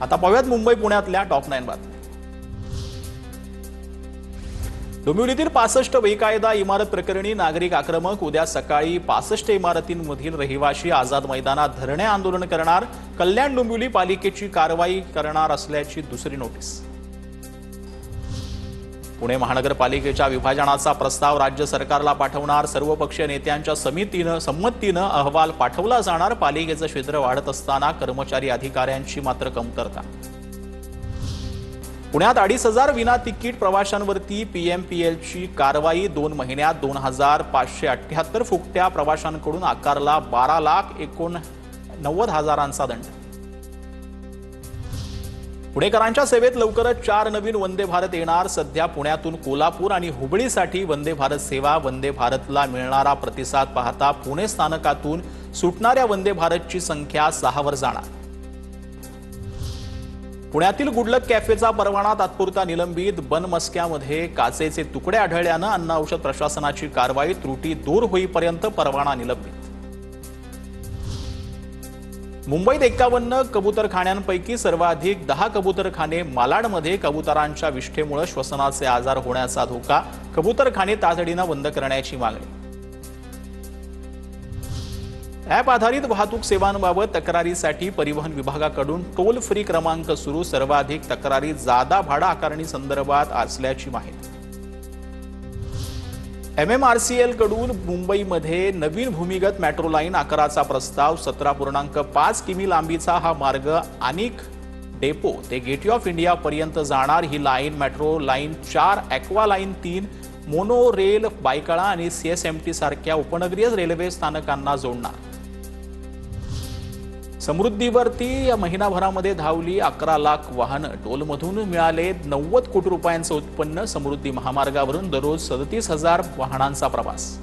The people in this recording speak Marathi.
आता पाहूयात मुंबई पुण्यातल्या टॉप 9 बातम्या। डोंबिवलीतील 65 बेकायदा इमारत प्रकरणी नागरिक आक्रमक। उद्या सकाळी 65 इमारतींमधील रहिवाशी आझाद मैदानात धरणे आंदोलन करणार। कल्याण डोंबिवली पालिकेची कारवाई करणार असल्याची दुसरी नोटीस। पुणे महानगरपालिकेच्या विभाजनाचा प्रस्ताव राज्य सरकारला पाठवणार। सर्वपक्षीय नेत्यांच्या संमतीने अहवाल पाठवला जाणार। पालिकेचे क्षेत्र वाढत असताना कर्मचारी अधिकाऱ्यांची मात्र कमतरता। पुण्यात 2,500 विना तिकीट प्रवाशांवरती पीएमपीएलची कारवाई। 2 महिन्यात 2,578 फुकट्या प्रवाशांकडून आकारला 12,89,000चा दंड। पुणेकरांच्या सेवेत लवकरच 4 नवीन वंदे भारत येणार। सध्या पुण्यातून कोल्हापूर आणि हुबळीसाठी वंदे भारत सेवा। वंदे भारतला मिळणारा प्रतिसाद पाहता पुणे स्थानकातून सुटणाऱ्या वंदे भारतची संख्या 6 वर जाणार। पुण्यातील गुडलक कॅफेचा परवाना तात्पुरता निलंबित। बनमस्क्यामध्ये काचेचे तुकडे आढळल्याने अन्न औषध प्रशासनाची कारवाई। त्रुटी दूर होईपर्यंत परवाना निलंबित। मुंबईत 51 कबूतरखान्यांपैकी सर्वाधिक 10 कबूतरखाने मालाडमध्ये। कबूतरांच्या विष्ठेमुळे श्वसनाचे आजार होण्याचा धोका। कबूतरखाने तातडीने बंद करण्याची मागणी। ॲप आधारित वाहतूक सेवांबाबत तक्रारीसाठी परिवहन विभागाकडून टोल फ्री क्रमांक सुरू। सर्वाधिक तक्रारी जादा भाडा आकारणी संदर्भात असल्याची माहिती। MMRCL कडून मुंबईमध्ये नवीन भूमिगत मेट्रो लाईन आकाराचा प्रस्ताव। 17.5 किमी लांबीचा हा मार्ग अनेक डेपो ते गेटवे ऑफ इंडिया पर्यंत जाणार। ही line metro line 4, aqua line 3, mono rail Byculla आणि CSMT सारख्या उपनगरीय रेल्वे स्थानकांना जोडणार। समृद्धीवरती या महिनाभरामध्ये धावली 11 लाख वाहनं। टोलमधून मिळाले 90 कोटी रुपयांचं उत्पन्न। समृद्धी महामार्गावरून दररोज 37,000 वाहनांचा प्रवास।